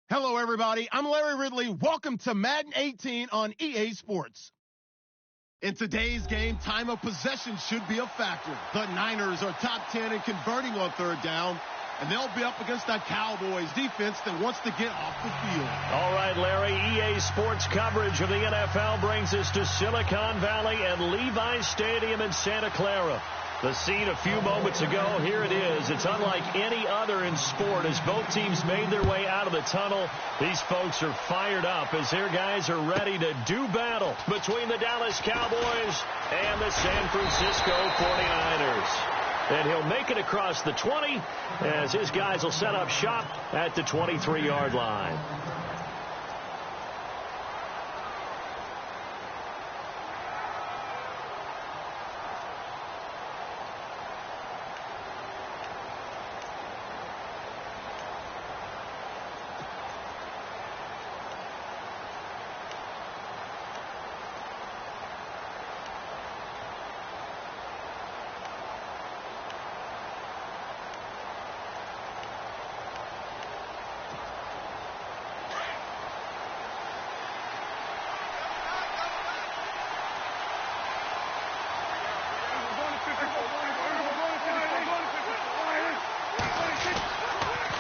Hello, everybody. I'm Larry Ridley. Welcome to Madden 18 on EA Sports. In today's game, time of possession should be a factor. The Niners are top 10 in converting on third down, and they'll be up against a Cowboys defense that wants to get off the field. All right, Larry, EA Sports coverage of the NFL brings us to Silicon Valley and Levi's Stadium in Santa Clara. The scene a few moments ago, here it is. It's unlike any other in sport as both teams made their way out of the tunnel. These folks are fired up as their guys are ready to do battle between the Dallas Cowboys and the San Francisco 49ers. And he'll make it across the 20 as his guys will set up shop at the 23-yard line.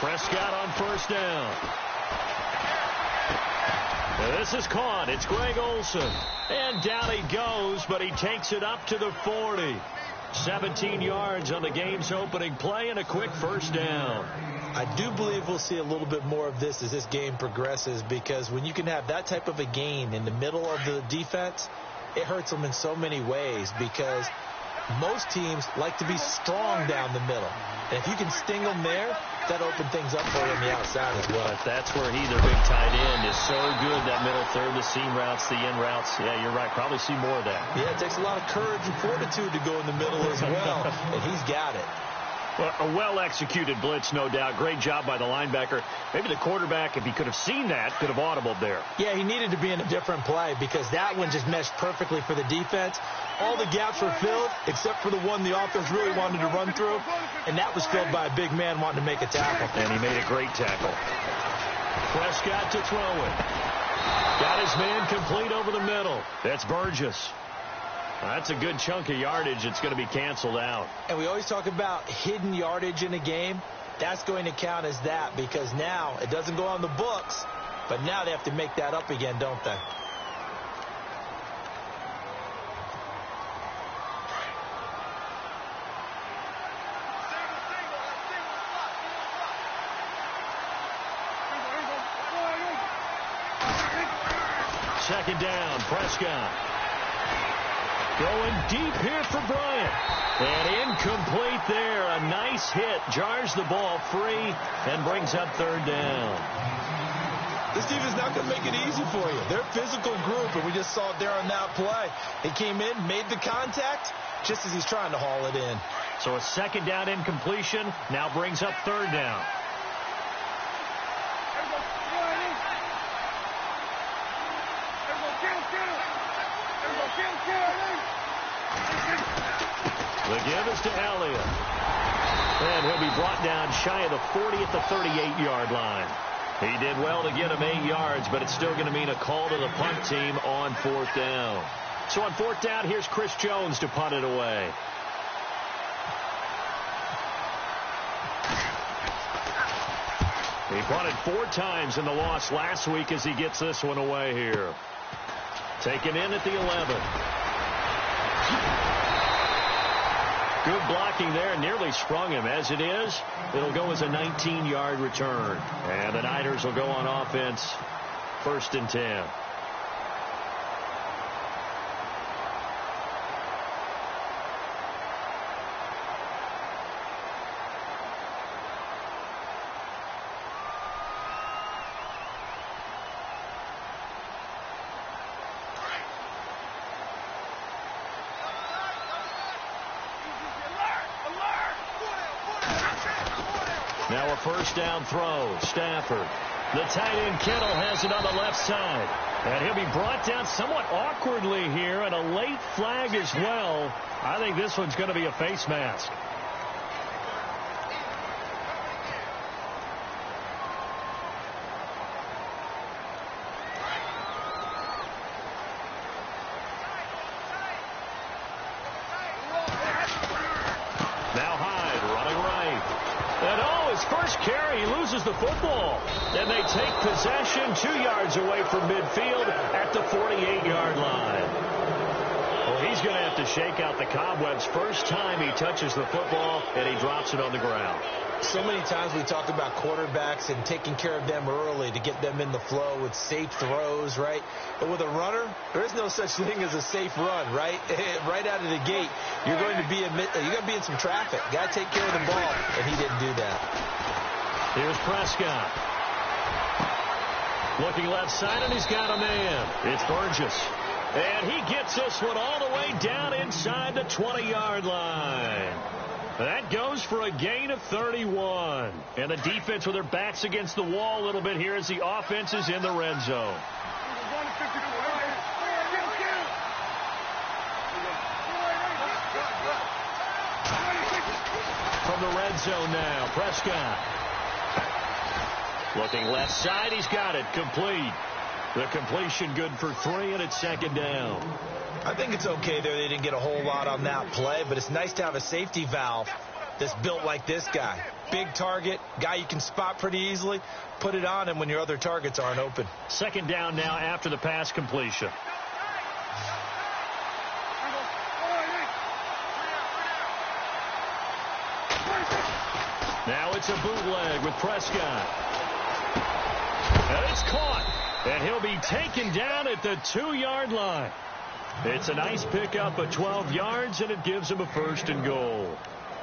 Prescott on first down. This is caught. It's Greg Olsen. And down he goes, but he takes it up to the 40. 17 yards on the game's opening play and a quick first down. I do believe we'll see a little bit more of this as this game progresses, because when you can have that type of a gain in the middle of the defense, it hurts them in so many ways, because most teams like to be strong down the middle. And if you can sting them there, that opens things up for you on the outside as well. But that's where their big tight end, is so good, that middle third, the seam routes, the in routes. Yeah, you're right. Probably see more of that. Yeah, it takes a lot of courage and fortitude to go in the middle as well, and he's got it. Well, a well-executed blitz, no doubt. Great job by the linebacker. Maybe the quarterback, if he could have seen that, could have audibled there. Yeah, he needed to be in a different play, because that one just meshed perfectly for the defense. All the gaps were filled except for the one the offense really wanted to run through, and that was filled by a big man wanting to make a tackle. And he made a great tackle. Prescott to throw it. Got his man complete over the middle. That's Burgess. That's a good chunk of yardage. It's going to be canceled out. And we always talk about hidden yardage in a game. That's going to count as that, because now it doesn't go on the books, but now they have to make that up again, don't they? Second down, Prescott. Going deep here for Bryant. And incomplete there. A nice hit. Jars the ball free and brings up third down. This team is not going to make it easy for you. They're a physical group, and we just saw it there on that play. He came in, made the contact, just as he's trying to haul it in. So a second down incompletion now brings up third down. The give is to Elliott. And he'll be brought down shy of the 40 at the 38-yard line. He did well to get him 8 yards, but it's still going to mean a call to the punt team on fourth down. So on fourth down, here's Chris Jones to punt it away. He punted 4 times in the loss last week as he gets this one away here. Taken in at the 11. Good blocking there, nearly sprung him. As it is, it'll go as a 19-yard return. And the Niners will go on offense, 1st and 10. Now a first down throw. Stafford. The tight end Kittle has it on the left side. And he'll be brought down somewhat awkwardly here, and a late flag as well. I think this one's going to be a face mask. Now Hyde running right. And his first carry, he loses the football. And they take possession 2 yards away from midfield at the 48-yard line. Well, he's going to have to shake out the cobwebs first time he touches the football, and he drops it on the ground. So many times we talk about quarterbacks and taking care of them early to get them in the flow with safe throws, right? But with a runner, there is no such thing as a safe run, right? Right out of the gate, you're going to be in some traffic. Got to take care of the ball, and he didn't do that. Here's Prescott. Looking left side, and he's got a man. It's Burgess. And he gets this one all the way down inside the 20-yard line. That goes for a gain of 31. And the defense with their backs against the wall a little bit here as the offense is in the red zone. From the red zone now, Prescott. Looking left side, he's got it, complete. The completion good for 3, and it's second down. I think it's okay there. They didn't get a whole lot on that play, but it's nice to have a safety valve that's built like this guy. Big target, guy you can spot pretty easily. Put it on him when your other targets aren't open. Second down now after the pass completion. Now it's a bootleg with Prescott. And it's caught. And he'll be taken down at the 2-yard line. It's a nice pickup of 12 yards, and it gives him a 1st and goal.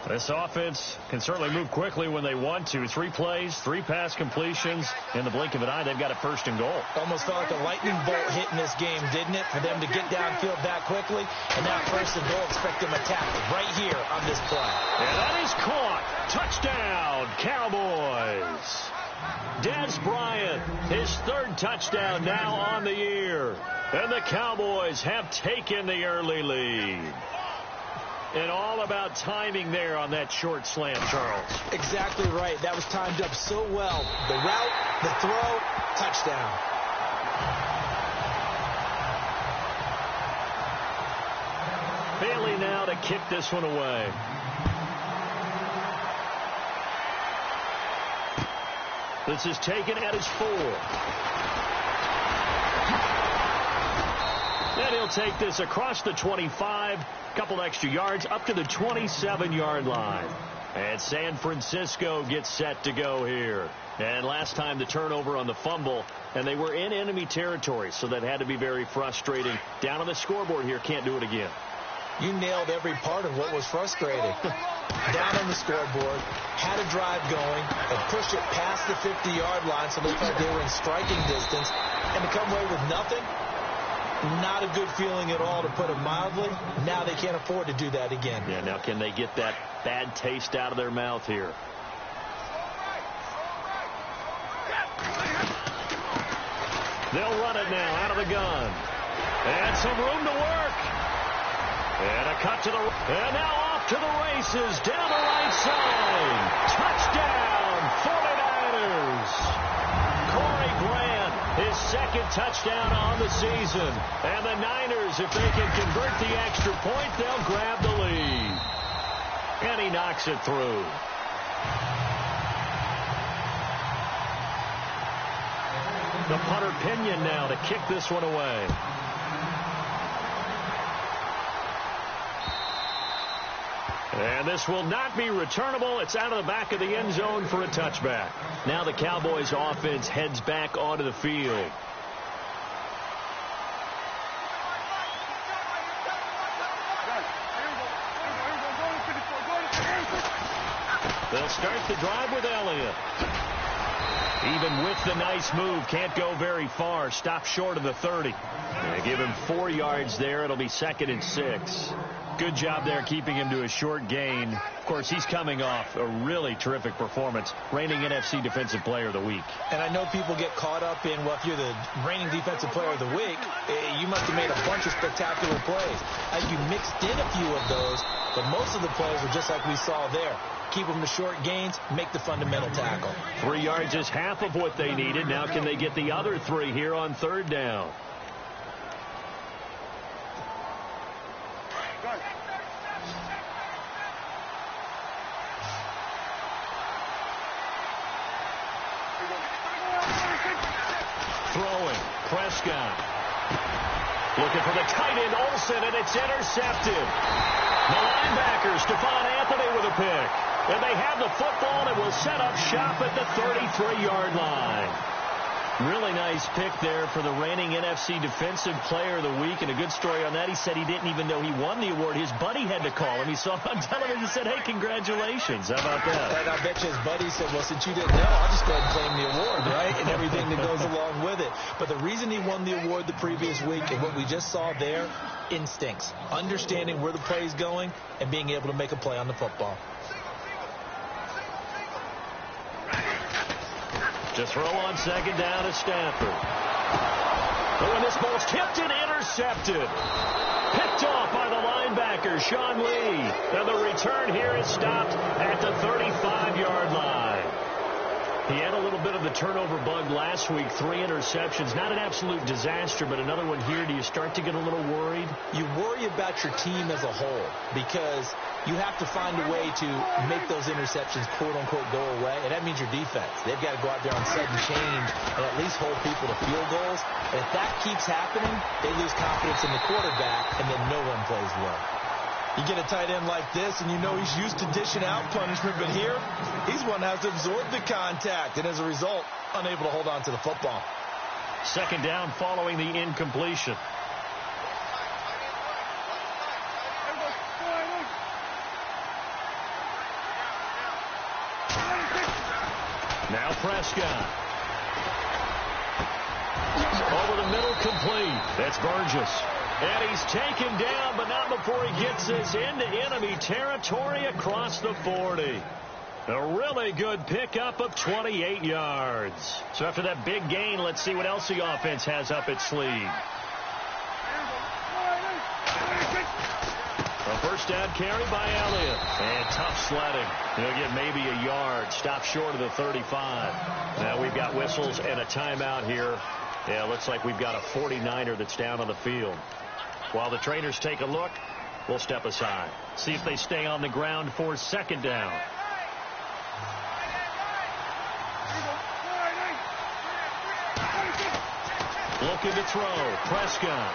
This offense can certainly move quickly when they want to. 3 plays, 3 pass completions. In the blink of an eye, they've got a 1st and goal. Almost felt like a lightning bolt hit in this game, didn't it? For them to get downfield that quickly. And now 1st and goal, expect them to attack right here on this play. And that is caught. Touchdown, Cowboys. Des Bryant, his 3rd touchdown now on the year. And the Cowboys have taken the early lead. And all about timing there on that short slant, Charles. Exactly right. That was timed up so well. The route, the throw, touchdown. Bailey now to kick this one away. This is taken at his 4. And he'll take this across the 25, a couple extra yards, up to the 27-yard line. And San Francisco gets set to go here. And last time the turnover on the fumble, and they were in enemy territory, so that had to be very frustrating. Down on the scoreboard here, can't do it again. You nailed every part of what was frustrating. Down on the scoreboard, had a drive going, and pushed it past the 50-yard line so they thought they were in striking distance, and to come away with nothing, not a good feeling at all, to put it mildly. Now they can't afford to do that again. Yeah, now can they get that bad taste out of their mouth here? They'll run it now out of the gun. And some room to work. And a cut to the... And now off to the races, down the right side. Touchdown, 49ers. Corey Grant, his 2nd touchdown on the season. And the Niners, if they can convert the extra point, they'll grab the lead. And he knocks it through. The punter Pinion now to kick this one away. And this will not be returnable. It's out of the back of the end zone for a touchback. Now the Cowboys offense heads back onto the field. They'll start the drive with Elliott. Even with the nice move, can't go very far. Stop short of the 30. They give him 4 yards there. It'll be 2nd and 6. Good job there keeping him to a short gain. Of course, he's coming off a really terrific performance. Reigning NFC Defensive Player of the Week. And I know people get caught up in, well, if you're the reigning Defensive Player of the Week, you must have made a bunch of spectacular plays. You mixed in a few of those, but most of the plays were just like we saw there. Keep them to short gains, make the fundamental tackle. 3 yards is half of what they needed. Now can they get the other 3 here on 3rd down? Prescott. Looking for the tight end, Olsen, and it's intercepted. The linebacker, Stephon Anthony with a pick. And they have the football and will set up shop at the 33-yard line. Really nice pick there for the reigning NFC Defensive Player of the Week. And a good story on that, he said he didn't even know he won the award. His buddy had to call him. He saw him on television and said, hey, congratulations. How about that? And I bet you his buddy said, well, since you didn't know, I'll just go ahead and claim the award, right? And everything that goes along with it. But the reason he won the award the previous week and what we just saw there, instincts. Understanding where the play is going and being able to make a play on the football. To throw on second down is Stafford. Oh, and this ball's tipped and intercepted. Picked off by the linebacker, Sean Lee. And the return here is stopped at the 35-yard line. He had a little bit of the turnover bug last week, 3 interceptions. Not an absolute disaster, but another one here. Do you start to get a little worried? You worry about your team as a whole because you have to find a way to make those interceptions, quote-unquote, go away, and that means your defense. They've got to go out there on sudden change and at least hold people to field goals. And if that keeps happening, they lose confidence in the quarterback, and then no one plays well. You get a tight end like this, and you know he's used to dishing out punishment, but here, he's one that has to absorb the contact, and as a result, unable to hold on to the football. Second down following the incompletion. Now Prescott. Over the middle, complete. That's Burgess. And he's taken down, but not before he gets this into enemy territory across the 40. A really good pickup of 28 yards. So after that big gain, let's see what else the offense has up its sleeve. A first down carry by Elliott. And tough sledding. He'll get maybe a yard. Stop short of the 35. Now we've got whistles and a timeout here. Yeah, looks like we've got a 49er that's down on the field. While the trainers take a look, we'll step aside. See if they stay on the ground for second down. Looking to throw. Prescott.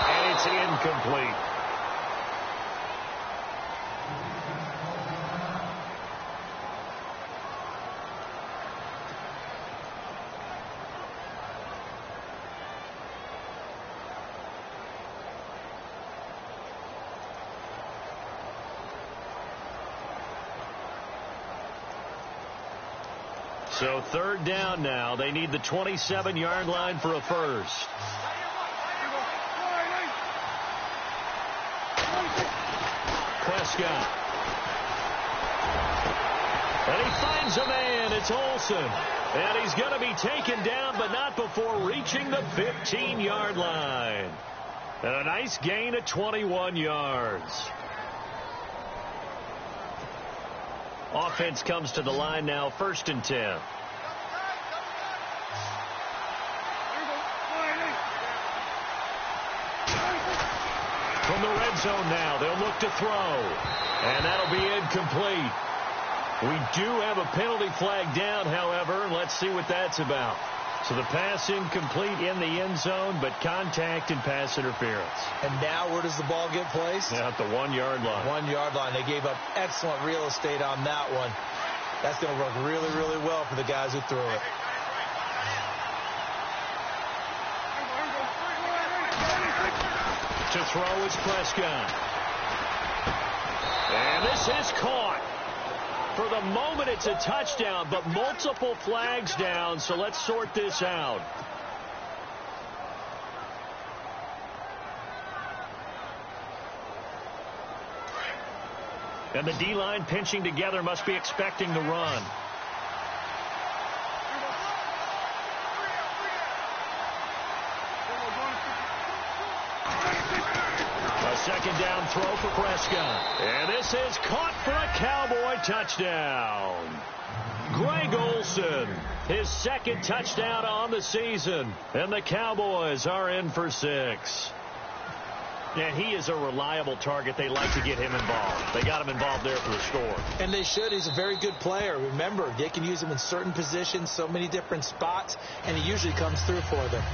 And it's incomplete. So third down now. They need the 27-yard line for a first. Prescott. And he finds a man. It's Olsen. And he's going to be taken down, but not before reaching the 15-yard line. And a nice gain of 21 yards. Offense comes to the line now, 1st and 10. From the red zone now, they'll look to throw. And that'll be incomplete. We do have a penalty flag down, however, and let's see what that's about. So the pass incomplete in the end zone, but contact and pass interference. And now where does the ball get placed? Yeah, at the 1-yard line. 1-yard line. They gave up excellent real estate on that one. That's going to work really, really well for the guys who threw it. To throw is Prescott. And this is caught. For the moment, it's a touchdown, but multiple flags down, so let's sort this out. And the D-line pinching together must be expecting the run. A second down throw for Prescott. And this is caught for a Cowboy touchdown. Greg Olsen, his second touchdown on the season. And the Cowboys are in for 6. And he is a reliable target. They like to get him involved. They got him involved there for the score. And they should. He's a very good player. Remember, they can use him in certain positions, so many different spots, and he usually comes through for them.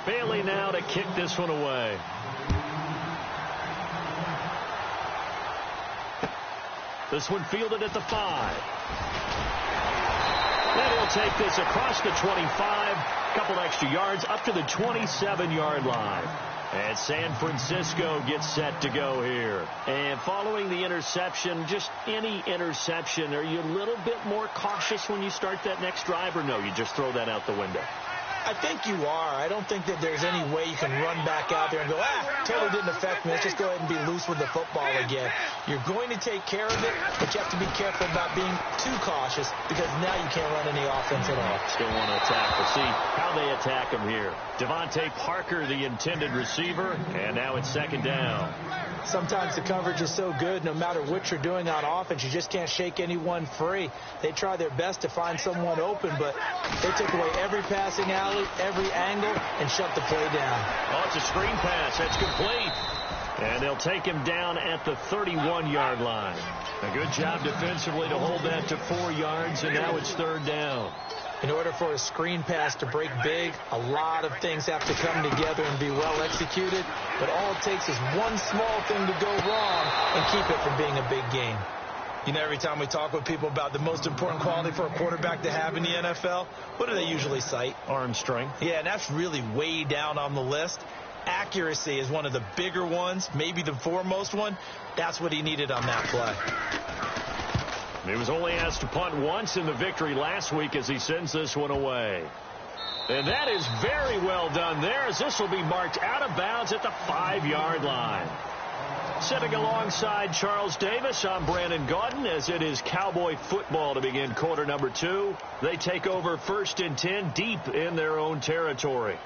Bailey now to kick this one away. This one fielded at the 5. And he'll take this across the 25. Couple extra yards up to the 27-yard line. And San Francisco gets set to go here. And following the interception, just any interception, are you a little bit more cautious when you start that next drive, or no, you just throw that out the window? I think you are. I don't think that there's any way you can run back out there and go, totally didn't affect me. Let's just go ahead and be loose with the football again. You're going to take care of it, but you have to be careful about being too cautious because now you can't run any offense at all. Still want to attack. We'll see how they attack him here. Devontae Parker, the intended receiver, and now it's second down. Sometimes the coverage is so good, no matter what you're doing on offense, you just can't shake anyone free. They try their best to find someone open, but they took away every passing alley, every angle, and shut the play down. Oh, it's a screen pass. That's complete. And they'll take him down at the 31-yard line. A good job defensively to hold that to 4 yards, and now it's third down. In order for a screen pass to break big, a lot of things have to come together and be well executed. But all it takes is one small thing to go wrong and keep it from being a big game. You know, every time we talk with people about the most important quality for a quarterback to have in the NFL, what do they usually cite? Arm strength. Yeah, and that's really way down on the list. Accuracy is one of the bigger ones, maybe the foremost one. That's what he needed on that play. He was only asked to punt once in the victory last week as he sends this one away. And that is very well done there, as this will be marked out of bounds at the 5-yard line. Sitting alongside Charles Davis, I'm Brandon Gaudin, as it is Cowboy football to begin quarter number 2. They take over 1st and 10 deep in their own territory.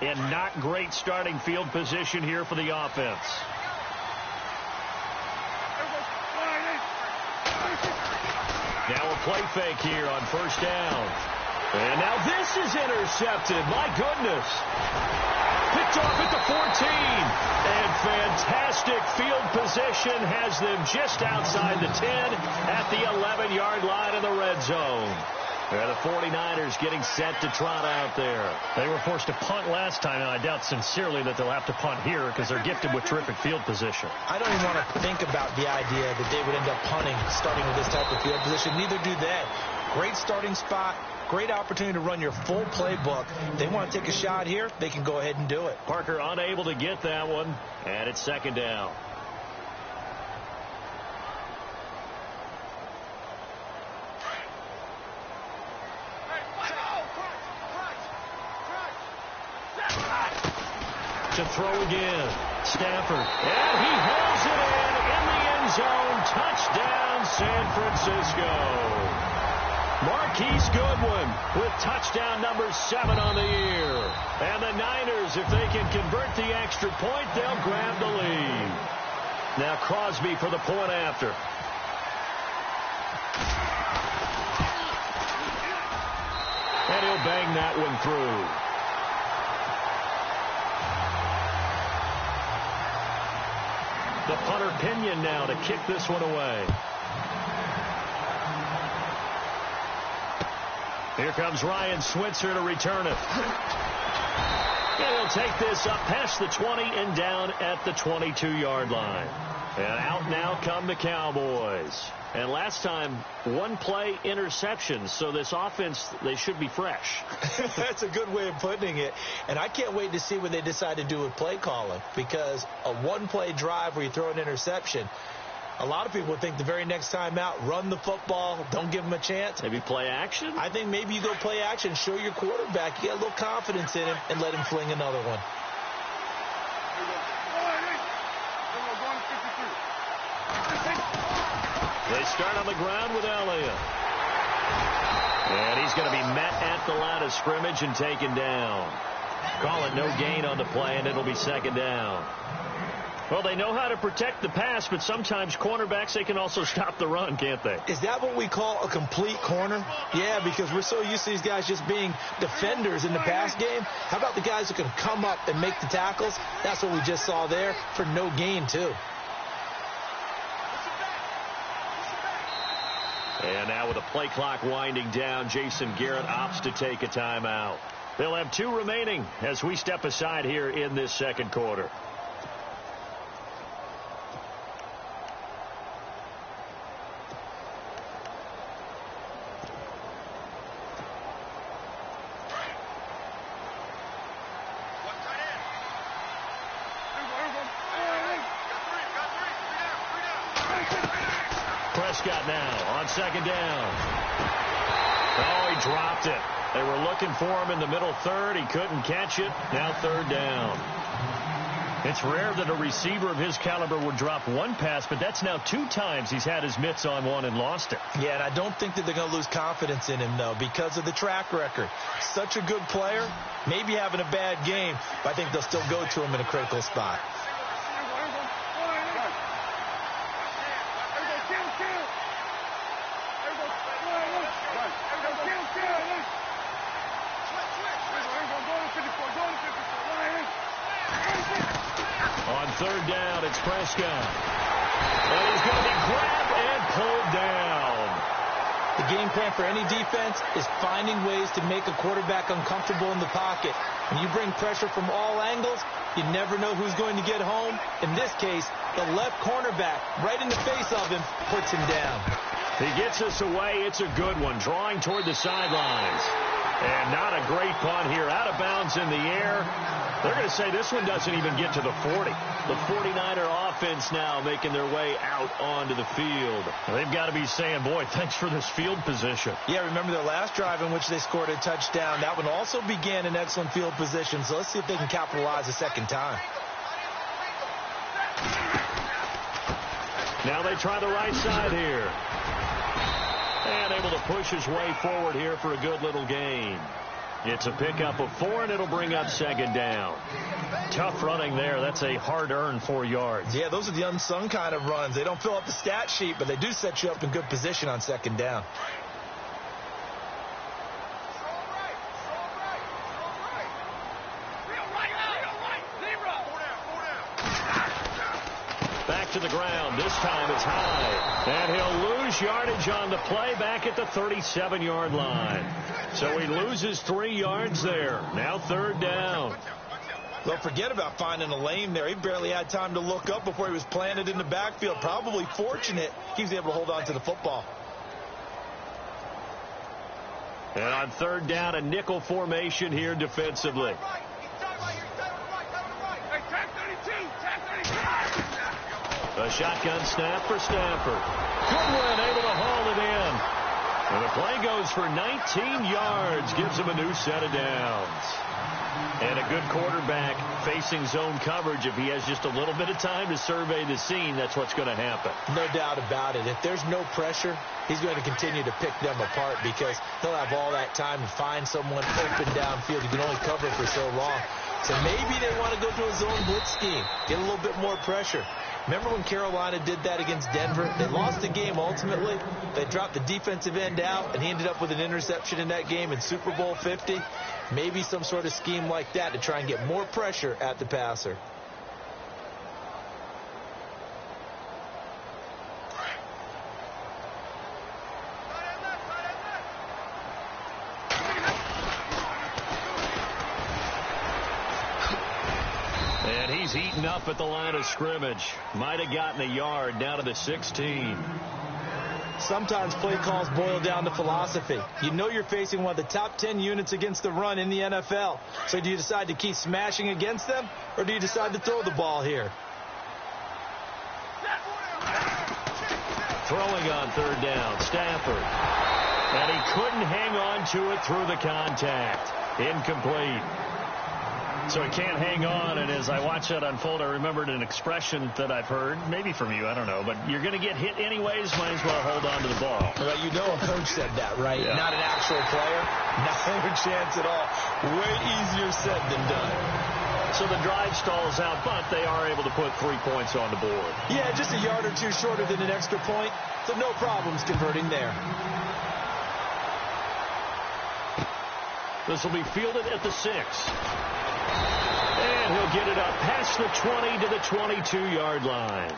And not great starting field position here for the offense. Now a play fake here on 1st down. And now this is intercepted. My goodness. Picked off at the 14. And fantastic field position has them just outside the 10 at the 11-yard line in the red zone. And the 49ers getting set to trot out there. They were forced to punt last time, and I doubt sincerely that they'll have to punt here because they're gifted with terrific field position. I don't even want to think about the idea that they would end up punting starting with this type of field position. Neither do they. Great starting spot, great opportunity to run your full playbook. If they want to take a shot here, they can go ahead and do it. Parker unable to get that one, and it's second down. To throw again. Stafford. And he hauls it in the end zone. Touchdown, San Francisco. Marquise Goodwin with touchdown number 7 on the year. And the Niners, if they can convert the extra point, they'll grab the lead. Now Crosby for the point after. And he'll bang that one through. The punter Pinion now to kick this one away. Here comes Ryan Switzer to return it. And he'll take this up past the 20 and down at the 22-yard line. And out now come the Cowboys. And last time, 1-play interceptions. So this offense, they should be fresh. That's a good way of putting it. And I can't wait to see what they decide to do with play calling. Because a 1-play drive where you throw an interception, a lot of people think the very next time out, run the football, don't give them a chance. Maybe play action? I think maybe you go play action, show your quarterback, you get a little confidence in him, and let him fling another one. They start on the ground with Elliott. And he's going to be met at the line of scrimmage and taken down. Call it no gain on the play, and it'll be second down. Well, they know how to protect the pass, but sometimes cornerbacks, they can also stop the run, can't they? Is that what we call a complete corner? Yeah, because we're so used to these guys just being defenders in the pass game. How about the guys who can come up and make the tackles? That's what we just saw there for no gain, too. And now with the play clock winding down, Jason Garrett opts to take a timeout. They'll have 2 remaining as we step aside here in this second quarter. Prescott now on second down. Oh, he dropped it. They were looking for him in the middle third. He couldn't catch it. Now third down. It's rare that a receiver of his caliber would drop one pass, but that's now 2 times he's had his mitts on one and lost it. Yeah, and I don't think that they're going to lose confidence in him, though, because of the track record. Such a good player, maybe having a bad game, but I think they'll still go to him in a critical spot. On third down, it's Prescott. And he's going to be grabbed and pulled down. The game plan for any defense is finding ways to make a quarterback uncomfortable in the pocket. When you bring pressure from all angles, you never know who's going to get home. In this case, the left cornerback, right in the face of him, puts him down. He gets us away. It's a good one, drawing toward the sidelines. And not a great punt here. Out of bounds in the air. They're going to say this one doesn't even get to the 40. The 49er offense now making their way out onto the field. They've got to be saying, boy, thanks for this field position. Yeah, remember their last drive in which they scored a touchdown. That one also began in excellent field position. So let's see if they can capitalize a second time. Now they try the right side here. And able to push his way forward here for a good little gain. It's a pickup of 4, and it'll bring up second down. Tough running there. That's a hard-earned 4 yards. Yeah, those are the unsung kind of runs. They don't fill up the stat sheet, but they do set you up in good position on second down. Back to the ground. This time it's high. And he'll lose yardage on the play back at the 37-yard line. So he loses 3 yards there. Now third down. Well, forget about finding a lane there. He barely had time to look up before he was planted in the backfield. Probably fortunate he was able to hold on to the football. And on third down, a nickel formation here defensively. A shotgun snap for Stafford. Goodwin able to haul it in. And the play goes for 19 yards. Gives him a new set of downs. And a good quarterback facing zone coverage. If he has just a little bit of time to survey the scene, that's what's going to happen. No doubt about it. If there's no pressure, he's going to continue to pick them apart because he'll have all that time to find someone open downfield. He can only cover for so long. So maybe they want to go to a zone blitz scheme, get a little bit more pressure. Remember when Carolina did that against Denver? They lost the game ultimately. They dropped the defensive end out, and he ended up with an interception in that game in Super Bowl 50. Maybe some sort of scheme like that to try and get more pressure at the passer. He's eaten up at the line of scrimmage. Might have gotten a yard down to the 16. Sometimes play calls boil down to philosophy. You know you're facing one of the top 10 units against the run in the NFL. So do you decide to keep smashing against them, or do you decide to throw the ball here? Throwing on third down, Stafford. And he couldn't hang on to it through the contact. Incomplete. So he can't hang on, and as I watch that unfold, I remembered an expression that I've heard, maybe from you, I don't know, but you're going to get hit anyways, might as well hold on to the ball. Well, you know a coach said that, right? Yeah. Not an actual player. Not a chance at all. Way easier said than done. So the drive stalls out, but they are able to put 3 points on the board. Yeah, just a yard or two shorter than an extra point, so no problems converting there. This will be fielded at the 6. And he'll get it up past the 20 to the 22-yard line.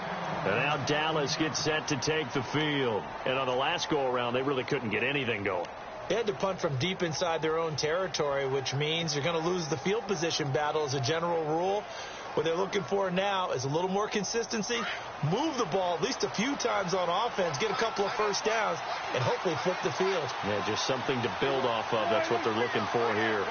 And now Dallas gets set to take the field. And on the last go-around, they really couldn't get anything going. They had to punt from deep inside their own territory, which means you're going to lose the field position battle as a general rule. What they're looking for now is a little more consistency, move the ball at least a few times on offense, get a couple of first downs, and hopefully flip the field. Yeah, just something to build off of. That's what they're looking for here.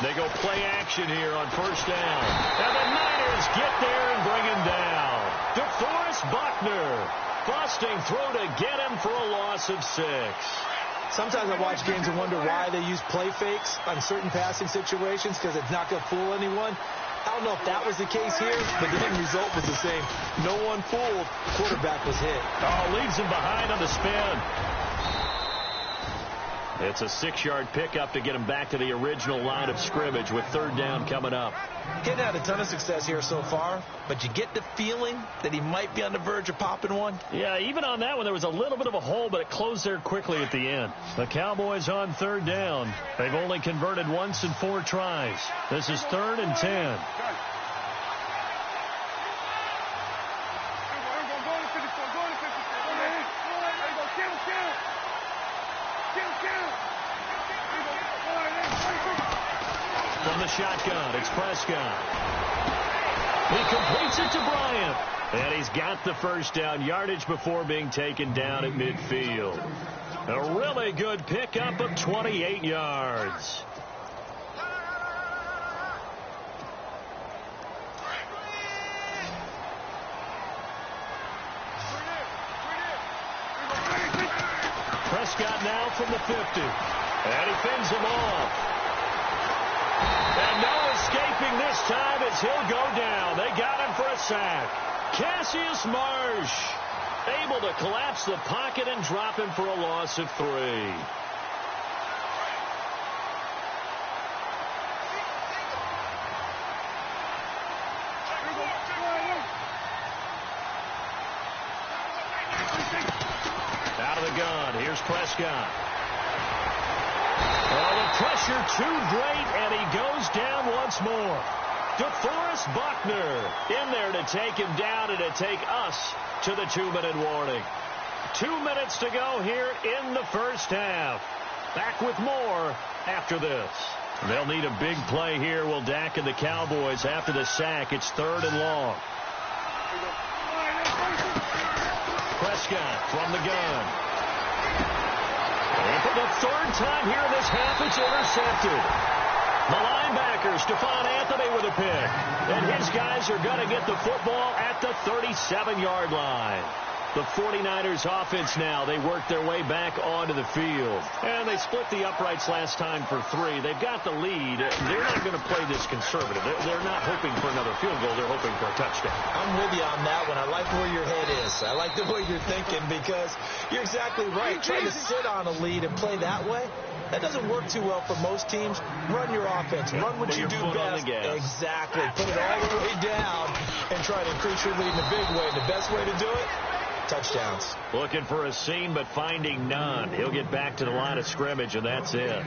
They go play action here on first down. And the Niners get there and bring him down. DeForest Buckner busting through to get him for a loss of 6. Sometimes I watch games and wonder why they use play fakes on certain passing situations, because it's not going to fool anyone. I don't know if that was the case here, but the end result was the same. No one fooled. Quarterback was hit. Oh, leaves him behind on the spin. It's a 6-yard pickup to get him back to the original line of scrimmage with third down coming up. He hadn't had a ton of success here so far, but you get the feeling that he might be on the verge of popping one. Yeah, even on that one, there was a little bit of a hole, but it closed there quickly at the end. The Cowboys on third down. They've only converted once in 4 tries. This is 3rd and 10. From the shotgun, it's Prescott. He completes it to Bryant. And he's got the first down, yardage before being taken down at midfield. A really good pickup of 28 yards. Prescott now from the 50. And he fends him off. And no escaping this time as he'll go down. They got him for a sack. Cassius Marsh able to collapse the pocket and drop him for a loss of 3. Out of the gun, here's Prescott. Well, the pressure too great, and he goes down once more. DeForest Buckner in there to take him down and to take us to the 2-minute warning. 2 minutes to go here in the first half. Back with more after this. They'll need a big play here, will Dak and the Cowboys after the sack. It's 3rd and long. Prescott from the gun. And for the 3rd time here in this half, it's intercepted. The linebacker, Stephon Anthony, with a pick. And his guys are going to get the football at the 37-yard line. The 49ers offense now, they work their way back onto the field. And they split the uprights last time for 3. They've got the lead. They're not going to play this conservative. They're not hoping for another field goal. They're hoping for a touchdown. I'm with you on that one. I like where your head is. I like the way you're thinking, because you're exactly right. Trying to sit on a lead and play that way, that doesn't work too well for most teams. Run your offense. Run what you do best. Exactly. Put it all the way down and try to increase your lead in a big way. The best way to do it, touchdowns. Looking for a seam, but finding none. He'll get back to the line of scrimmage, and that's it.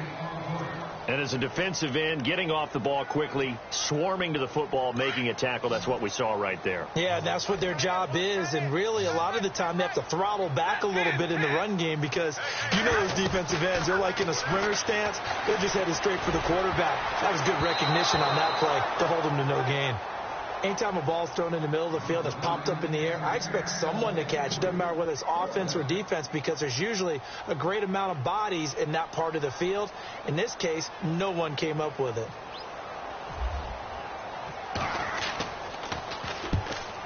And as a defensive end, getting off the ball quickly, swarming to the football, making a tackle, that's what we saw right there. Yeah, that's what their job is. And really, a lot of the time, they have to throttle back a little bit in the run game, because you know those defensive ends, they're like in a sprinter stance. They're just headed straight for the quarterback. That was good recognition on that play to hold them to no gain. Anytime a ball's thrown in the middle of the field that's popped up in the air, I expect someone to catch. It doesn't matter whether it's offense or defense, because there's usually a great amount of bodies in that part of the field. In this case, no one came up with it.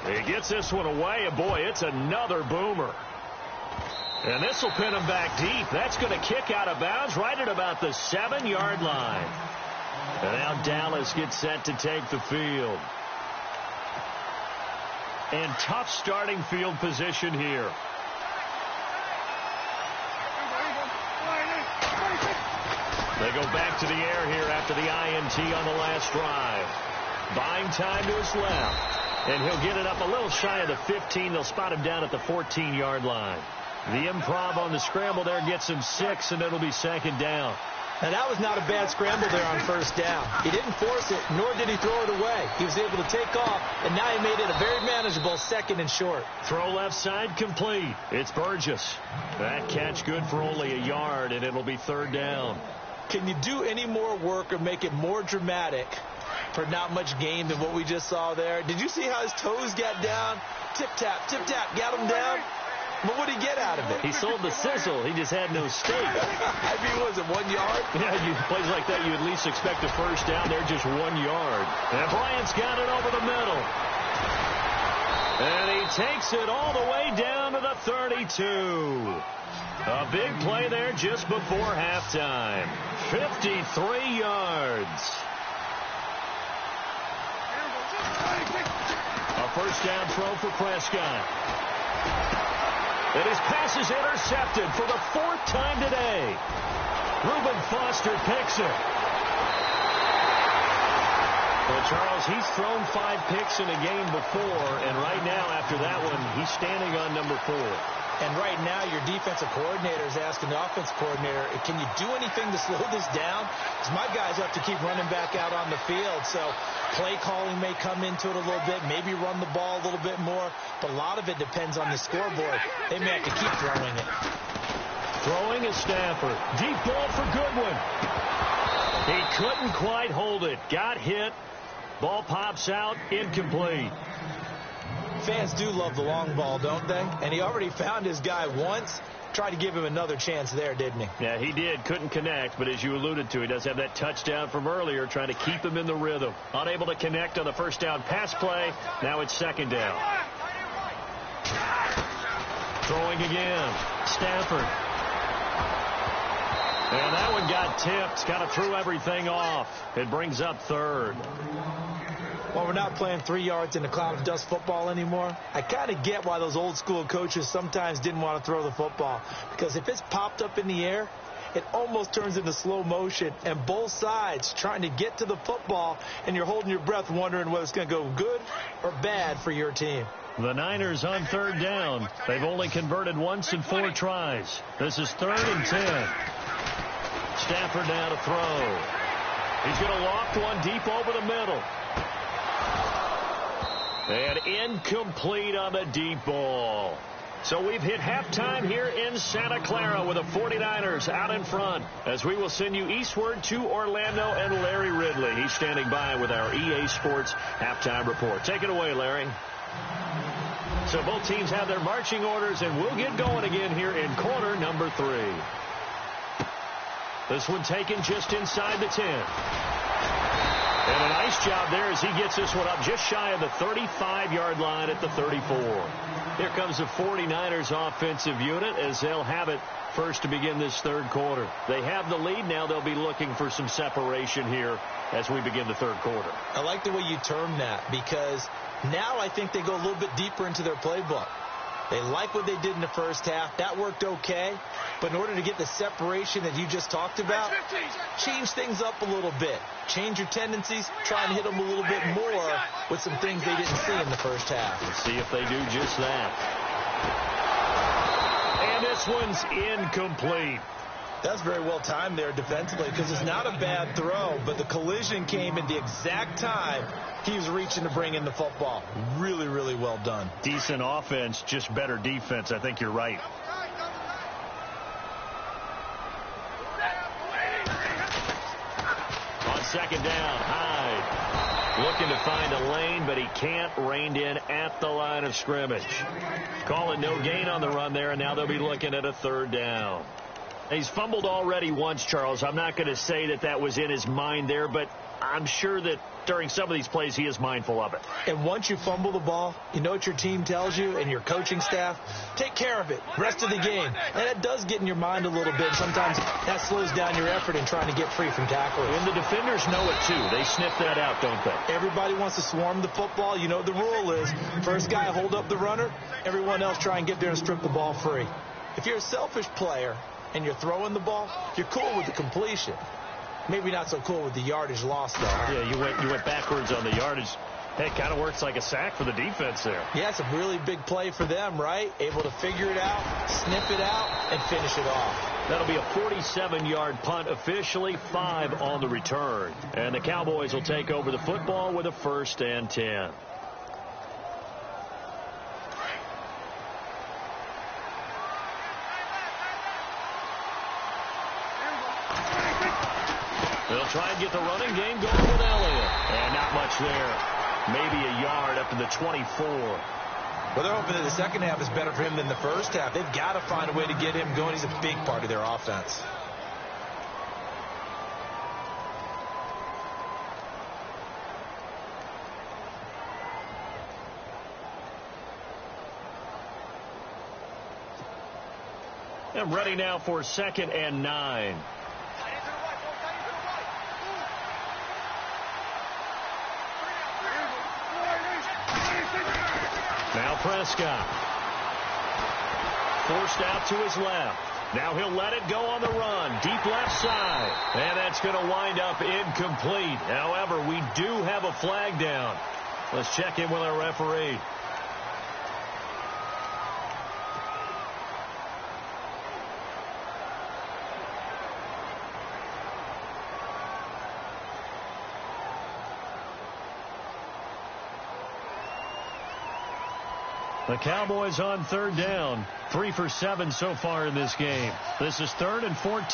He gets this one away, and boy, it's another boomer. And this will pin him back deep. That's going to kick out of bounds right at about the 7-yard line. And now Dallas gets set to take the field. And tough starting field position here. They go back to the air here after the INT on the last drive. Buying time to his left. And he'll get it up a little shy of the 15. They'll spot him down at the 14-yard line. The improv on the scramble there gets him 6, and it'll be second down. Now, that was not a bad scramble there on first down. He didn't force it, nor did he throw it away. He was able to take off, and now he made it a very manageable second and short. Throw left side complete. It's Burgess. That catch good for only a yard, and it'll be third down. Can you do any more work or make it more dramatic for not much gain than what we just saw there? Did you see how his toes got down? Tip-tap, got him down. But what did he get out of it? He sold the sizzle. He just had no steak. I mean, was it 1 yard? Yeah, plays like that, you at least expect a first down. They're just 1 yard. And Bryant's got it over the middle. And he takes it all the way down to the 32. A big play there just before halftime. 53 yards. A first down throw for Prescott. And his pass is intercepted for the 4th time today. Reuben Foster picks it. Well, Charles, he's thrown 5 picks in a game before, and right now, after that one, he's standing on number 4. And right now, your defensive coordinator is asking the offensive coordinator, can you do anything to slow this down? Because my guys have to keep running back out on the field. So play calling may come into it a little bit, maybe run the ball a little bit more. But a lot of it depends on the scoreboard. They may have to keep throwing it. Throwing is Stafford. Deep ball for Goodwin. He couldn't quite hold it. Got hit. Ball pops out. Incomplete. Fans do love the long ball, don't they? And he already found his guy once. Tried to give him another chance there, didn't he? Yeah, he did. Couldn't connect, but as you alluded to, he does have that touchdown from earlier, trying to keep him in the rhythm. Unable to connect on the first down pass play. Now it's second down. Throwing again. Stafford. And that one got tipped. Kind of threw everything off. It brings up third. Well, we're not playing 3 yards in a cloud of dust football anymore. I kind of get why those old school coaches sometimes didn't want to throw the football. Because if it's popped up in the air, it almost turns into slow motion. And both sides trying to get to the football, and you're holding your breath wondering whether it's going to go good or bad for your team. The Niners on third down. They've only converted once in 4 tries. This is 3rd and 10. Stafford now to throw. He's going to loft one deep over the middle. And incomplete on the deep ball. So we've hit halftime here in Santa Clara with the 49ers out in front, as we will send you eastward to Orlando and Larry Ridley. He's standing by with our EA Sports halftime report. Take it away, Larry. So both teams have their marching orders, and we'll get going again here in quarter number 3. This one taken just inside the 10. And a nice job there as he gets this one up just shy of the 35-yard line at the 34. Here comes the 49ers offensive unit as they'll have it first to begin this third quarter. They have the lead. Now they'll be looking for some separation here as we begin the third quarter. I like the way you term that, because now I think they go a little bit deeper into their playbook. They like what they did in the first half. That worked okay. But in order to get the separation that you just talked about, change things up a little bit. Change your tendencies. Try and hit them a little bit more with some things they didn't see in the first half. Let's see if they do just that. And this one's incomplete. That's very well timed there defensively, because it's not a bad throw, but the collision came at the exact time he was reaching to bring in the football. Really, really well done. Decent offense, just better defense. I think you're right. On second down, Hyde looking to find a lane, but he can't. Reined in at the line of scrimmage. Call it no gain on the run there, and now they'll be looking at a third down. He's fumbled already once, Charles. I'm not going to say that that was in his mind there, but I'm sure that during some of these plays he is mindful of it. And once you fumble the ball, you know what your team tells you and your coaching staff? Take care of it. Rest of the game. And that does get in your mind a little bit. Sometimes that slows down your effort in trying to get free from tacklers. And the defenders know it, too. They sniff that out, don't they? Everybody wants to swarm the football. You know the rule is first guy hold up the runner. Everyone else try and get there and strip the ball free. If you're a selfish player and you're throwing the ball, you're cool with the completion. Maybe not so cool with the yardage loss, though. Huh? Yeah, you went backwards on the yardage. Hey, kind of works like a sack for the defense there. Yeah, it's a really big play for them, right? Able to figure it out, snip it out, and finish it off. That'll be a 47-yard punt officially, 5 on the return. And the Cowboys will take over the football with a 1st and 10. They'll try and get the running game going with Elliott. And not much there. Maybe a yard up to the 24. Well, they're hoping that the second half is better for him than the first half. They've got to find a way to get him going. He's a big part of their offense. And ready now for 2nd and 9. Now Prescott. Forced out to his left. Now he'll let it go on the run. Deep left side. And that's going to wind up incomplete. However, we do have a flag down. Let's check in with our referee. The Cowboys on 3rd down. 3 for 7 so far in this game. This is 3rd and 14.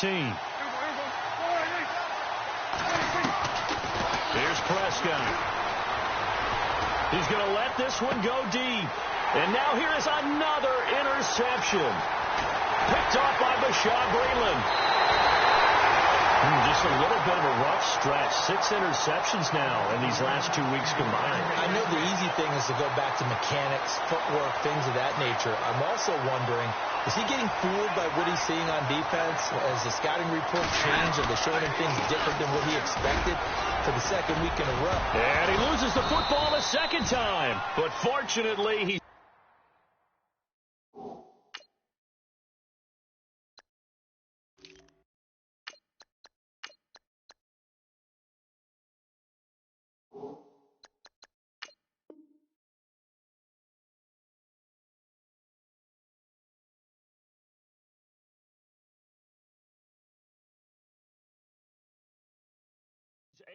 Here's Prescott. He's going to let this one go deep. And now here is another interception. Picked off by Bashaud Breeland. Just a little bit of a rough stretch. 6 interceptions now in these last 2 weeks combined. I know the easy thing is to go back to mechanics, footwork, things of that nature. I'm also wondering, is he getting fooled by what he's seeing on defense? Has the scouting report changed? Are they showing him things different than what he expected for the 2nd week in a row? And he loses the football a 2nd time. But fortunately, he...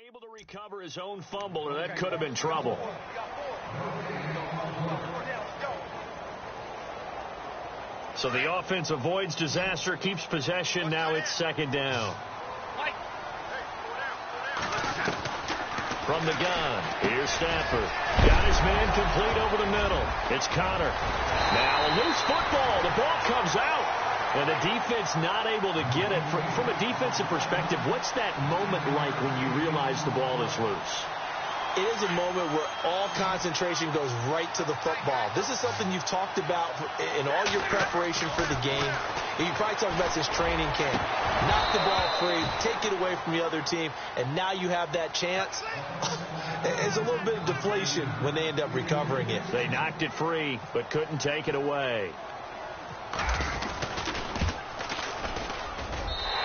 able to recover his own fumble, or that could have been trouble. So the offense avoids disaster, keeps possession. Now it's 2nd down. From the gun, here's Stafford. Got his man complete over the middle. It's Connor. Now a loose football. The ball comes out. And the defense not able to get it. From a defensive perspective, what's that moment like when you realize the ball is loose? It is a moment where all concentration goes right to the football. This is something you've talked about in all your preparation for the game. You probably talked about this training camp. Knock the ball free, take it away from the other team, and now you have that chance. It's a little bit of deflation when they end up recovering it. They knocked it free, but couldn't take it away.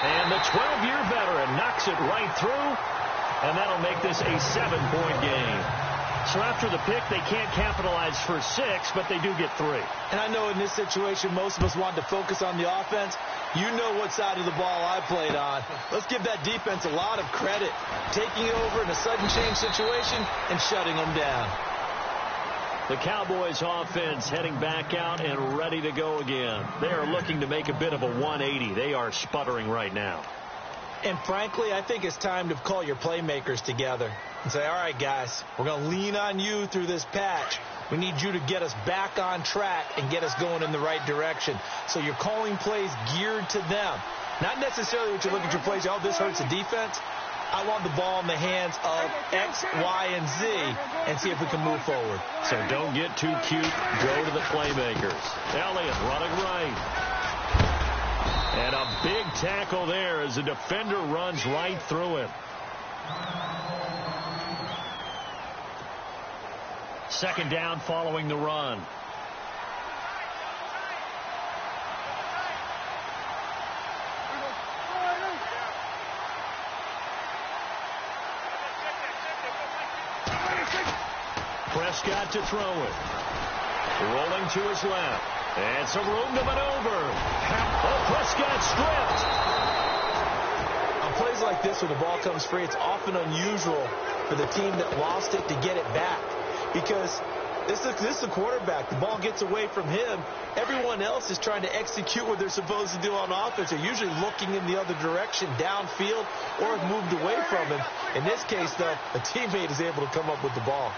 And the 12-year veteran knocks it right through, and that'll make this a 7-point game. So after the pick, they can't capitalize for 6, but they do get 3. And I know in this situation, most of us want to focus on the offense. You know what side of the ball I played on. Let's give that defense a lot of credit, taking it over in a sudden change situation and shutting them down. The Cowboys offense heading back out and ready to go again. They are looking to make a bit of a 180. They are sputtering right now. And frankly, I think it's time to call your playmakers together and say, all right, guys, we're going to lean on you through this patch. We need you to get us back on track and get us going in the right direction. So you're calling plays geared to them. Not necessarily what you're looking for plays. Oh, this hurts the defense. I want the ball in the hands of X, Y, and Z and see if we can move forward. So don't get too cute. Go to the playmakers. Elliott running right. And a big tackle there as the defender runs right through him. 2nd down following the run. Prescott to throw it. Rolling to his left. And some room to maneuver. Oh, Prescott stripped. On plays like this where the ball comes free, it's often unusual for the team that lost it to get it back. Because this is the quarterback. The ball gets away from him. Everyone else is trying to execute what they're supposed to do on offense. They're usually looking in the other direction, downfield, or have moved away from him. In this case, though, a teammate is able to come up with the ball.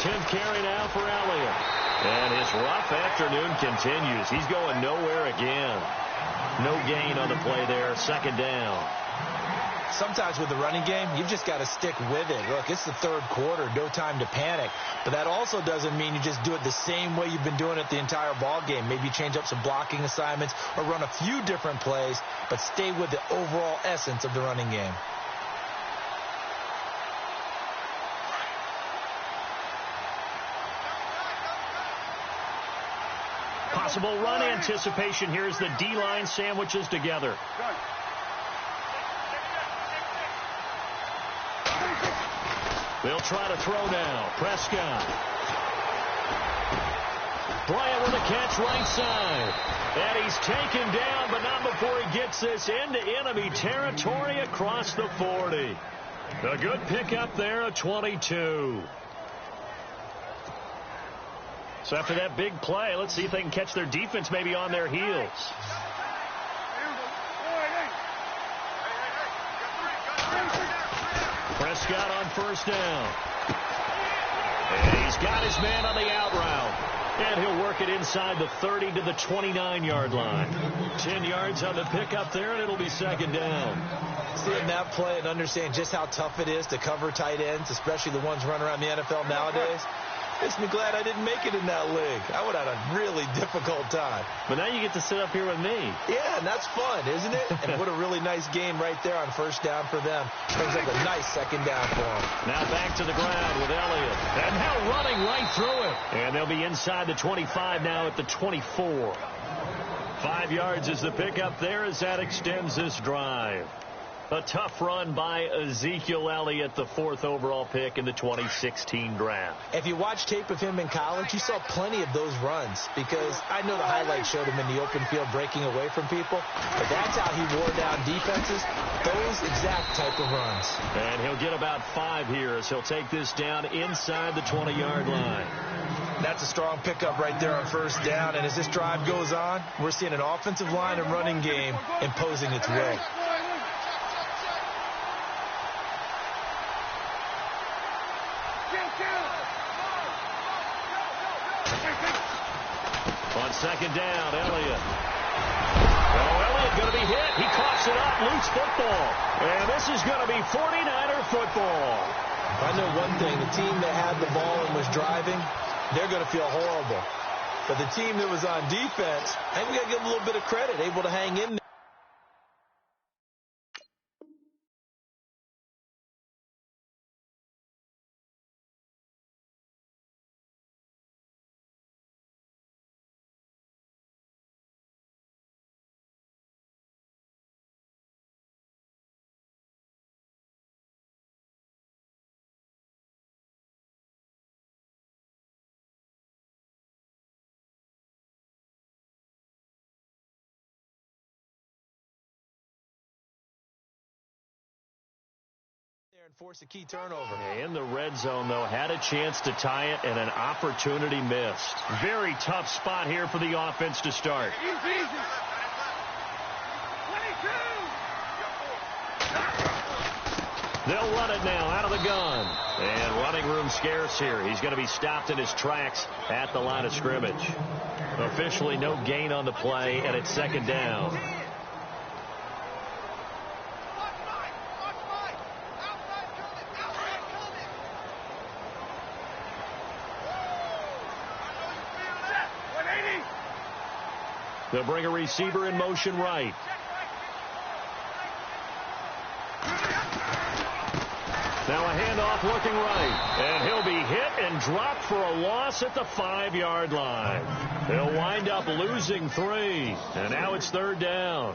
10th carry now for Elliott. And his rough afternoon continues. He's going nowhere again. No gain on the play there. Second down. Sometimes with the running game, you've just got to stick with it. Look, it's the third quarter, no time to panic. But that also doesn't mean you just do it the same way you've been doing it the entire ball game. Maybe change up some blocking assignments or run a few different plays, but stay with the overall essence of the running game. Possible run anticipation here as the D-line sandwiches together. They'll try to throw now. Prescott. Bryant with a catch right side. And he's taken down, but not before he gets this into enemy territory across the 40. A good pickup there at 22. So after that big play, let's see if they can catch their defense maybe on their heels. Prescott on first down. And he's got his man on the out route. And he'll work it inside the 30 to the 29-yard line. 10 yards on the pickup there, and it'll be second down. Seeing that play and understand just how tough it is to cover tight ends, especially the ones running around the NFL nowadays, makes me glad I didn't make it in that league. I would have had a really difficult time. But now you get to sit up here with me. Yeah, and that's fun, isn't it? And what a really nice game right there on first down for them. Brings up a nice second down for them. Now back to the ground with Elliott. And now running right through it. And they'll be inside the 25 now at the 24. 5 yards is the pickup there as that extends this drive. A tough run by Ezekiel Elliott, the 4th overall pick in the 2016 draft. If you watch tape of him in college, you saw plenty of those runs because I know the highlights showed him in the open field breaking away from people, but that's how he wore down defenses, those exact type of runs. And he'll get about 5 here as he'll take this down inside the 20-yard line. That's a strong pickup right there on first down, and as this drive goes on, we're seeing an offensive line and running game imposing its will. On second down, Elliott. Oh, Elliott going to be hit. He coughs it up. Loose football. And this is going to be 49er football. I know one thing. The team that had the ball and was driving, they're going to feel horrible. But the team that was on defense, I think we got to give them a little bit of credit, able to hang in there. And force a key turnover. In the red zone, though, had a chance to tie it and an opportunity missed. Very tough spot here for the offense to start. They'll run it now out of the gun. And running room scarce here. He's going to be stopped in his tracks at the line of scrimmage. Officially no gain on the play, and it's second down. They'll bring a receiver in motion right. Now a handoff looking right. And he'll be hit and dropped for a loss at the 5-yard line. They'll wind up losing 3. And now it's third down.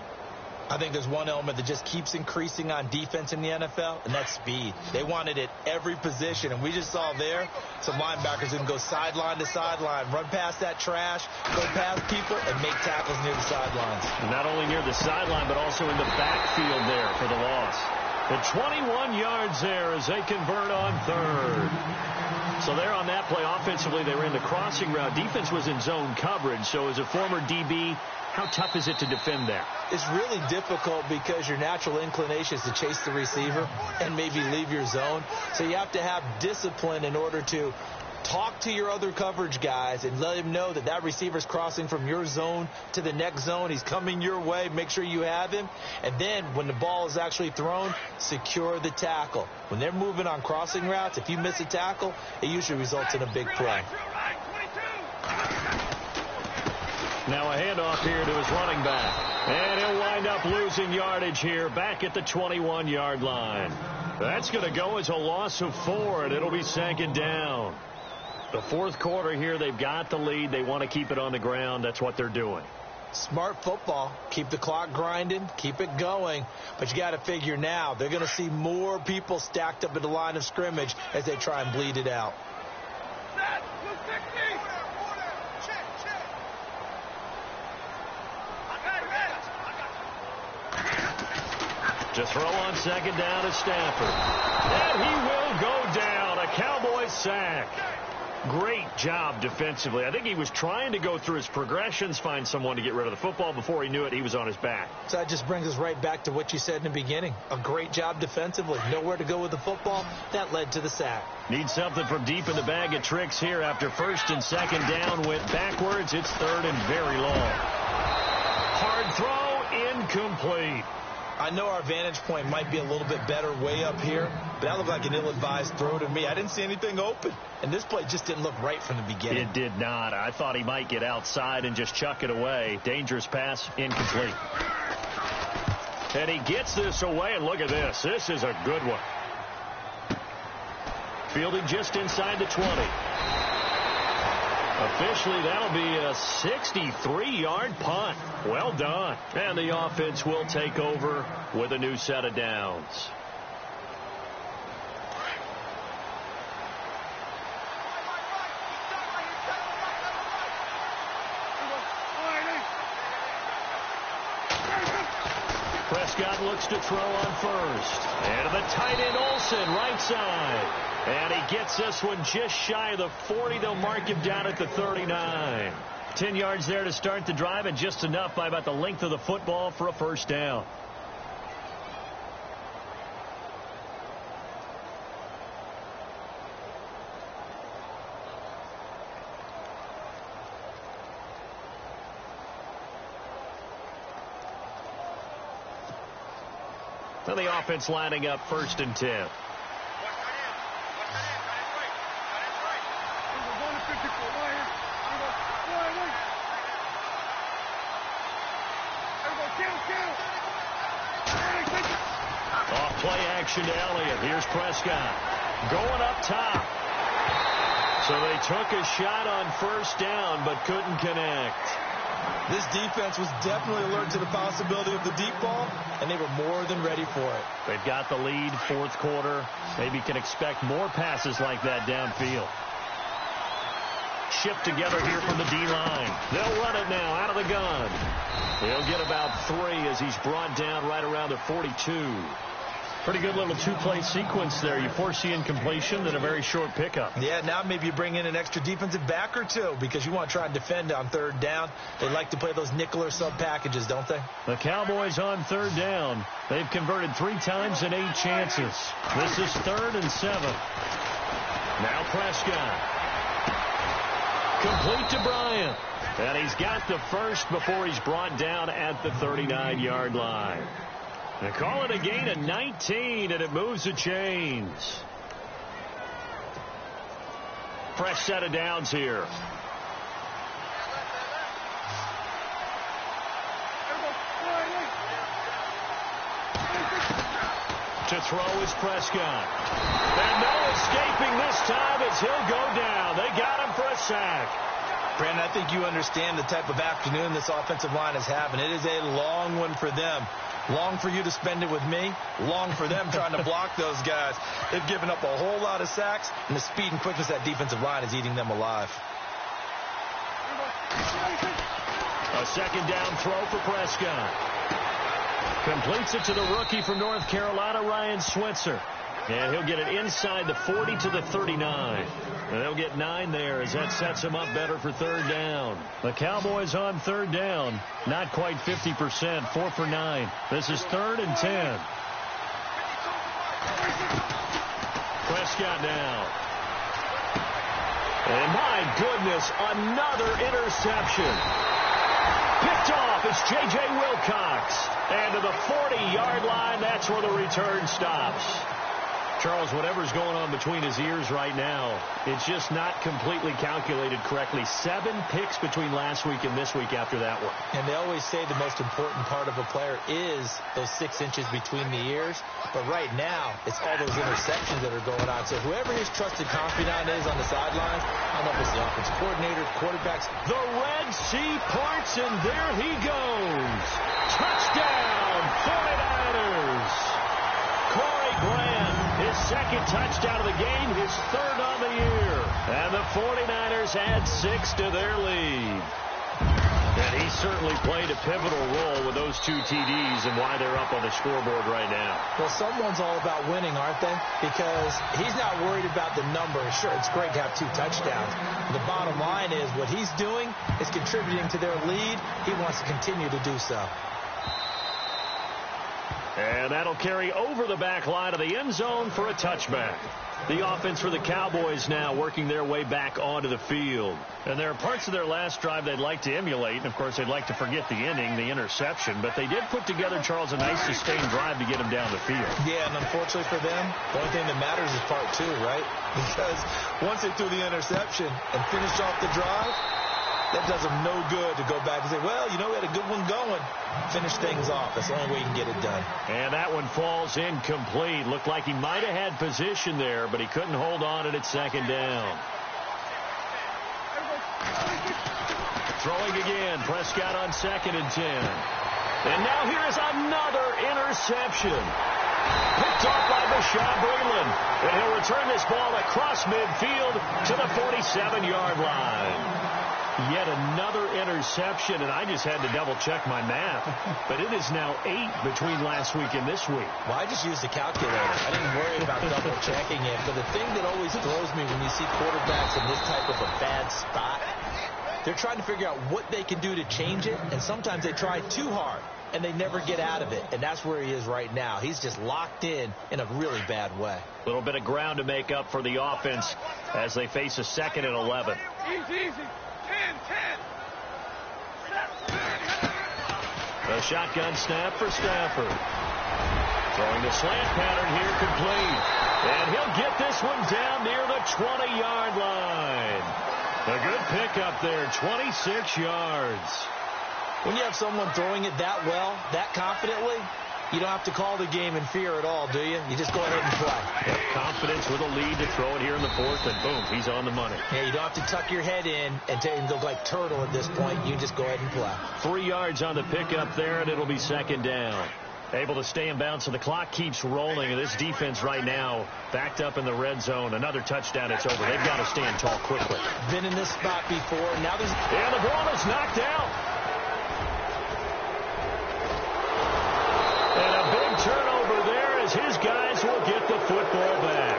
I think there's one element that just keeps increasing on defense in the NFL, and that's speed. They want it at every position, and we just saw there some linebackers who can go sideline to sideline, run past that trash, go past people, and make tackles near the sidelines. Not only near the sideline, but also in the backfield there for the loss. The 21 yards there as they convert on third. So there on that play, offensively, they ran the crossing route. Defense was in zone coverage, so as a former DB, how tough is it to defend that? It's really difficult because your natural inclination is to chase the receiver and maybe leave your zone. So you have to have discipline in order to talk to your other coverage guys and let him know that that receiver's crossing from your zone to the next zone. He's coming your way. Make sure you have him. And then when the ball is actually thrown, secure the tackle. When they're moving on crossing routes, if you miss a tackle, it usually results in a big play. Now a handoff here to his running back. And he'll wind up losing yardage here back at the 21-yard line. That's going to go as a loss of 4, and it'll be second down. The fourth quarter here, they've got the lead. They want to keep it on the ground. That's what they're doing. Smart football. Keep the clock grinding. Keep it going. But you got to figure now they're going to see more people stacked up at the line of scrimmage as they try and bleed it out. To throw on second down to Stafford. And he will go down. A Cowboys sack. Great job defensively. I think he was trying to go through his progressions, find someone to get rid of the football. Before he knew it, he was on his back. So that just brings us right back to what you said in the beginning. A great job defensively. Nowhere to go with the football. That led to the sack. Need something from deep in the bag of tricks here after first and second down went backwards. It's third and very long. Hard throw, incomplete. I know our vantage point might be a little bit better way up here, but that looked like an ill-advised throw to me. I didn't see anything open, and this play just didn't look right from the beginning. It did not. I thought he might get outside and just chuck it away. Dangerous pass, incomplete. And he gets this away, and look at this. This is a good one. Fielded just inside the 20. Officially, that'll be a 63-yard punt. Well done. And the offense will take over with a new set of downs. Prescott looks to throw on first. And to the tight end, Olsen, right side. And he gets this one just shy of the 40. They'll mark him down at the 39. 10 yards there to start the drive, and just enough by about the length of the football for a first down. So the offense lining up first and 10. Off play action to Elliott. Here's Prescott going up top. So they took a shot on first down but couldn't connect. This defense was definitely alert to the possibility of the deep ball, and they were more than ready for it. They've got the lead, fourth quarter. Maybe can expect more passes like that downfield. Shipped together here from the D-line. They'll run it now out of the gun. He'll get about 3 as he's brought down right around the 42. Pretty good little two-play sequence there. You foresee incompletion and a very short pickup. Yeah, now maybe you bring in an extra defensive back or two because you want to try and defend on third down. They like to play those nickel or sub packages, don't they? The Cowboys on third down. They've converted 3 times in 8 chances. This is 3rd and 7. Now Prescott. Complete to Bryant. And he's got the first before he's brought down at the 39-yard line. They call it a gain of 19, and it moves the chains. Fresh set of downs here. To throw is Prescott. And no escaping this time as he'll go down. They got him for a sack. Brandon, I think you understand the type of afternoon this offensive line is having. It is a long one for them. Long for you to spend it with me. Long for them trying to block those guys. They've given up a whole lot of sacks, and the speed and quickness of that defensive line is eating them alive. A second down throw for Prescott. Completes it to the rookie from North Carolina, Ryan Switzer. And he'll get it inside the 40 to the 39. And they'll get 9 there as that sets him up better for third down. The Cowboys on third down. Not quite 50%, 4 for 9. This is 3rd and 10. Prescott now. And my goodness, another interception. Picked off is J.J. Wilcox. And to the 40-yard line, that's where the return stops. Charles, whatever's going on between his ears right now, it's just not completely calculated correctly. 7 picks between last week and this week after that one. And they always say the most important part of a player is those 6 inches between the ears. But right now, it's all those interceptions that are going on. So whoever his trusted confidant is on the sidelines, I don't know if it's the offensive coordinator, quarterbacks. The Red Sea parts, and there he goes. Touchdown, 49ers. Corey Graham, his second touchdown of the game, his 3rd on the year. And the 49ers add 6 to their lead. And he certainly played a pivotal role with those 2 TDs and why they're up on the scoreboard right now. Well, someone's all about winning, aren't they? Because he's not worried about the number. Sure, it's great to have 2 touchdowns. The bottom line is what he's doing is contributing to their lead. He wants to continue to do so. And that'll carry over the back line of the end zone for a touchback. The offense for the Cowboys now working their way back onto the field. And there are parts of their last drive they'd like to emulate. And, of course, they'd like to forget the inning, the interception. But they did put together, Charles, a nice sustained drive to get them down the field. Yeah, and unfortunately for them, the only thing that matters is part 2, right? Because once they threw the interception and finished off the drive, that does them no good to go back and say, well, you know, we had a good one going. Finish things off. That's the only way you can get it done. And that one falls incomplete. Looked like he might have had position there, but he couldn't hold on at second down. Throwing again. Prescott on 2nd and 10. And now here's another interception. Picked off by Bashaud Breeland. And he'll return this ball across midfield to the 47-yard line. Yet another interception, and I just had to double-check my math. But it is now 8 between last week and this week. Well, I just used the calculator. I didn't worry about double-checking it. But the thing that always throws me when you see quarterbacks in this type of a bad spot, they're trying to figure out what they can do to change it, and sometimes they try too hard, and they never get out of it. And that's where he is right now. He's just locked in a really bad way. A little bit of ground to make up for the offense as they face a 2nd and 11. Easy. 10. A shotgun snap for Stafford. Throwing the slant pattern here complete. And he'll get this one down near the 20-yard line. A good pickup there, 26 yards. When you have someone throwing it that well, that confidently, you don't have to call the game in fear at all, do you? You just go ahead and play. Yep, confidence with a lead to throw it here in the 4th, and boom, he's on the money. Yeah, you don't have to tuck your head in and look like turtle at this point. You just go ahead and play. 3 yards on the pickup there, and it'll be 2nd down. Able to stay in bounds, so the clock keeps rolling, and this defense right now backed up in the red zone. Another touchdown, it's over. They've got to stand tall quickly. Been in this spot before. Now there's... And the ball is knocked out. And a big turnover there as his guys will get the football back.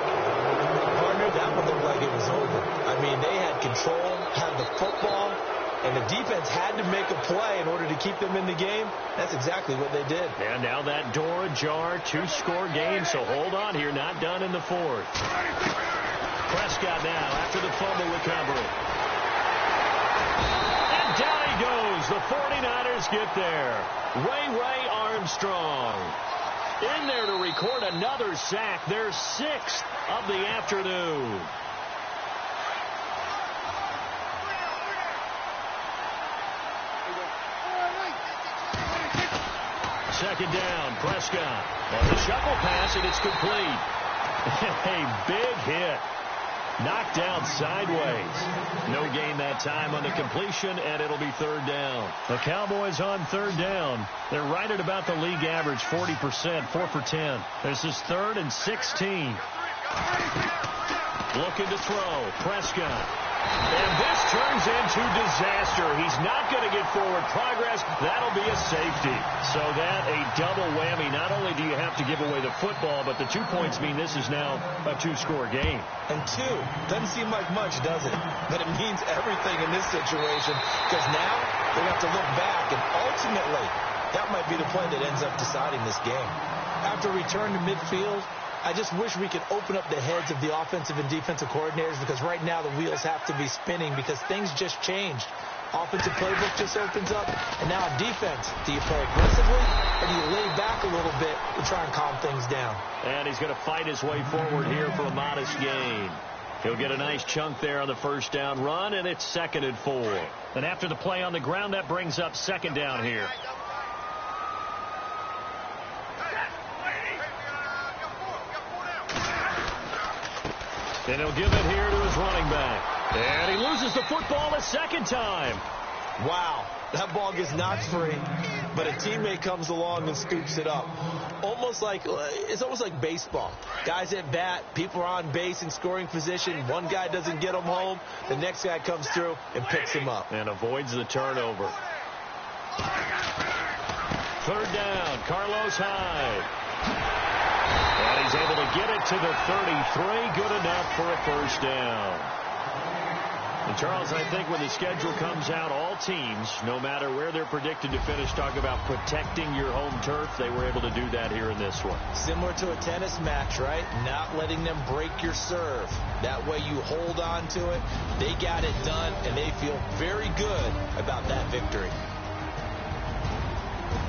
Partner, that one looked like it was over. I mean, they had control, had the football, and the defense had to make a play in order to keep them in the game. That's exactly what they did. And now that door ajar, 2-score game, so hold on here, not done in the 4th. Prescott now after the fumble recovery. And down he goes. The 49ers get there. Ray Armstrong in there to record another sack, their 6th of the afternoon. Second down, Prescott. On the shuffle pass, and it's complete. A big hit. Knocked down sideways. No gain that time on the completion, and it'll be third down. The Cowboys on third down. They're right at about the league average, 40%, 4 for 10. This is 3rd and 16. Looking to throw. Prescott. And this turns into disaster. He's not going to get forward progress. That'll be a safety. So that a double whammy. Not only do you have to give away the football, but the 2 points mean this is now a 2-score game. And 2 doesn't seem like much, does it? But it means everything in this situation, because now they have to look back, and ultimately that might be the play that ends up deciding this game. After return to midfield, I just wish we could open up the heads of the offensive and defensive coordinators, because right now the wheels have to be spinning because things just changed. Offensive playbook just opens up, and now defense. Do you play aggressively, or do you lay back a little bit and try and calm things down? And he's going to fight his way forward here for a modest gain. He'll get a nice chunk there on the first down run, and it's 2nd and 4. And after the play on the ground, that brings up 2nd down here. And he'll give it here to his running back. And he loses the football a second time. Wow, that ball gets knocked free, but a teammate comes along and scoops it up. It's almost like baseball. Guys at bat, people are on base in scoring position. One guy doesn't get him home. The next guy comes through and picks him up. And avoids the turnover. 3rd down, Carlos Hyde. And he's able to get it to the 33. Good enough for a first down. And Charles, I think when the schedule comes out, all teams, no matter where they're predicted to finish, talk about protecting your home turf. They were able to do that here in this one. Similar to a tennis match, right? Not letting them break your serve. That way you hold on to it. They got it done, and they feel very good about that victory.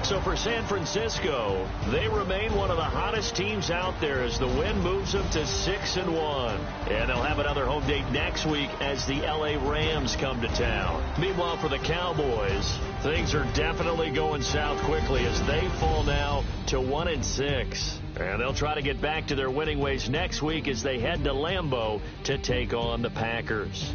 So for San Francisco, they remain one of the hottest teams out there as the win moves them to 6-1. And they'll have another home date next week as the LA Rams come to town. Meanwhile, for the Cowboys, things are definitely going south quickly as they fall now to 1-6. And they'll try to get back to their winning ways next week as they head to Lambeau to take on the Packers.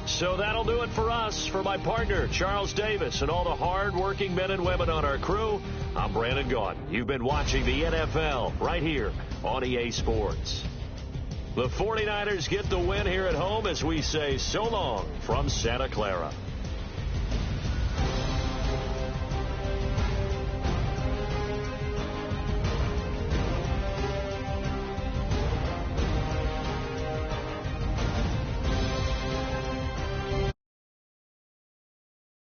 So that'll do it for us. For my partner, Charles Davis, and all the hard-working men and women on our crew, I'm Brandon Gaudin. You've been watching the NFL right here on EA Sports. The 49ers get the win here at home as we say so long from Santa Clara.